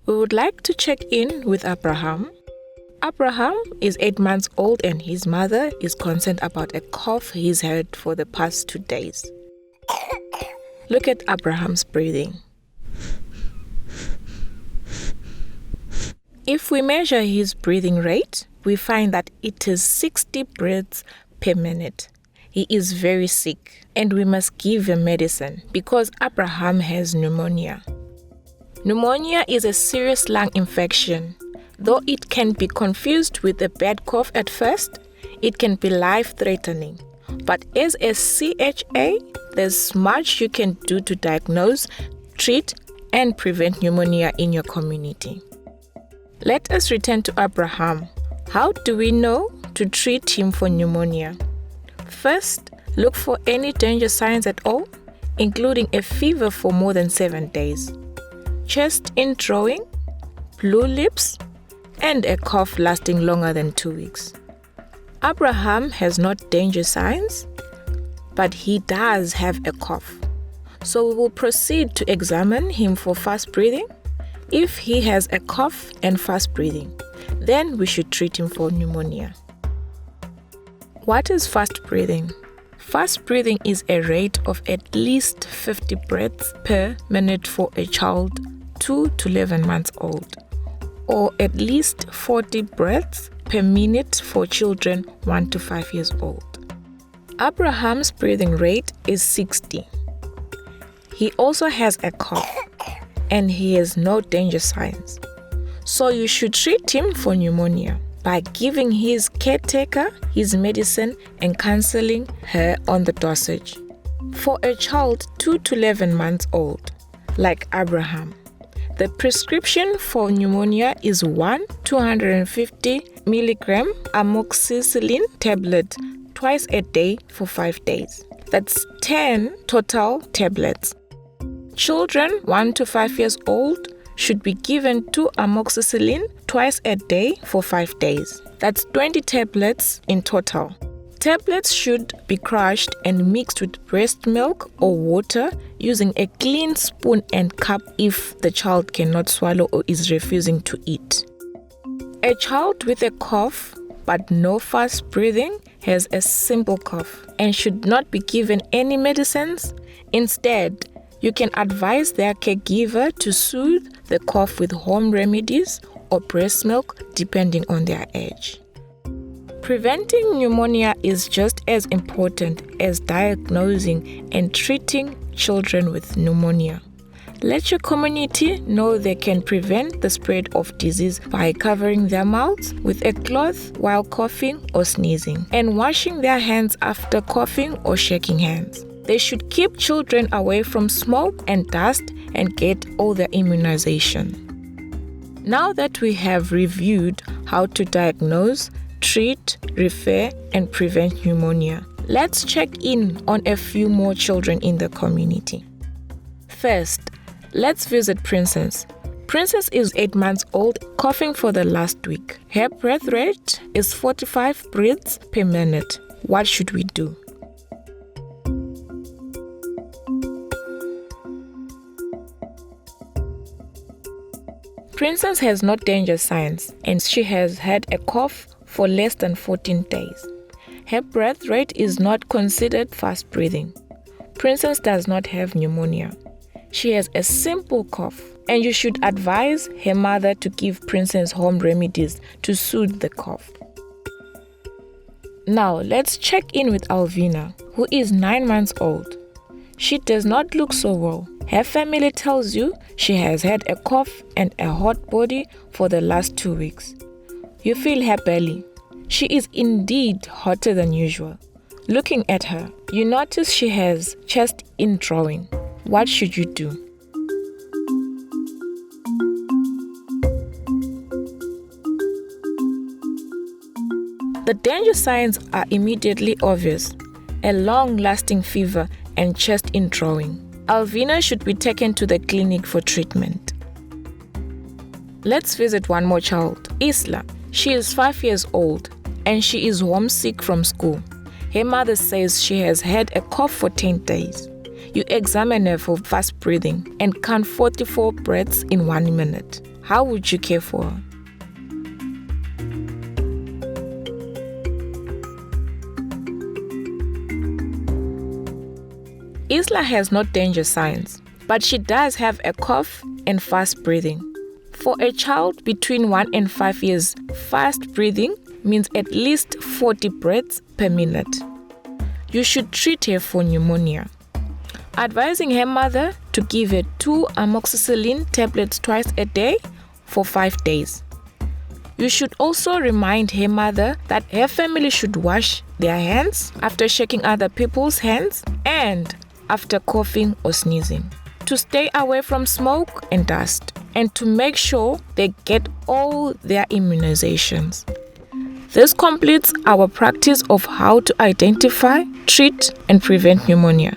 We would like to check in with Abraham. Abraham is 8 months old and his mother is concerned about a cough he's had for the past 2 days. Look at Abraham's breathing. If we measure his breathing rate, we find that it is 60 breaths per minute. He is very sick and we must give him medicine because Abraham has pneumonia. Pneumonia is a serious lung infection. Though it can be confused with a bad cough at first, it can be life-threatening. But as a CHA, there's much you can do to diagnose, treat, and prevent pneumonia in your community. Let us return to Abraham. How do we know to treat him for pneumonia? First, look for any danger signs at all, including a fever for more than 7 days, chest indrawing, blue lips, and a cough lasting longer than 2 weeks. Abraham has not danger signs, but he does have a cough. So we will proceed to examine him for fast breathing. If he has a cough and fast breathing, then we should treat him for pneumonia. What is fast breathing? Fast breathing is a rate of at least 50 breaths per minute for a child 2 to 11 months old, or at least 40 breaths per minute for children 1 to 5 years old. Abraham's breathing rate is 60. He also has a cough and he has no danger signs. So you should treat him for pneumonia by giving his caretaker his medicine and counseling her on the dosage. For a child 2 to 11 months old, like Abraham, the prescription for pneumonia is 1 250 milligram amoxicillin tablet twice a day for 5 days. That's 10 total tablets. Children 1 to 5 years old should be given 2 amoxicillin twice a day for 5 days. That's 20 tablets in total. Tablets should be crushed and mixed with breast milk or water using a clean spoon and cup if the child cannot swallow or is refusing to eat. A child with a cough but no fast breathing has a simple cough and should not be given any medicines. Instead, you can advise their caregiver to soothe the cough with home remedies or breast milk depending on their age. Preventing pneumonia is just as important as diagnosing and treating children with pneumonia. Let your community know they can prevent the spread of disease by covering their mouths with a cloth while coughing or sneezing and washing their hands after coughing or shaking hands. They should keep children away from smoke and dust and get all their immunization. Now that we have reviewed how to diagnose, treat, refer, and prevent pneumonia, let's check in on a few more children in the community. First, let's visit Princess. Princess is 8 months old, coughing for the last week. Her breath rate is 45 breaths per minute. What should we do? Princess has no danger signs and she has had a cough for less than 14 days. Her breath rate is not considered fast breathing. Princess does not have pneumonia. She has a simple cough and you should advise her mother to give Princess home remedies to soothe the cough. Now let's check in with Alvina, who is 9 months old. She does not look so well. Her family tells you she has had a cough and a hot body for the last 2 weeks. You feel her belly. She is indeed hotter than usual. Looking at her, you notice she has chest indrawing. What should you do? The danger signs are immediately obvious: a long-lasting fever and chest indrawing. Alvina should be taken to the clinic for treatment. Let's visit one more child, Isla. She is 5 years old and she is homesick from school. Her mother says she has had a cough for 10 days. You examine her for fast breathing and count 44 breaths in 1 minute. how would you care for her? Isla has no danger signs, but she does have a cough and fast breathing. For a child between 1 and 5 years, fast breathing means at least 40 breaths per minute. You should treat her for pneumonia. Advising her mother to give her 2 amoxicillin tablets twice a day for 5 days. You should also remind her mother that her family should wash their hands after shaking other people's hands and after coughing or sneezing, to stay away from smoke and dust, and to make sure they get all their immunizations. This completes our practice of how to identify, treat, and prevent pneumonia.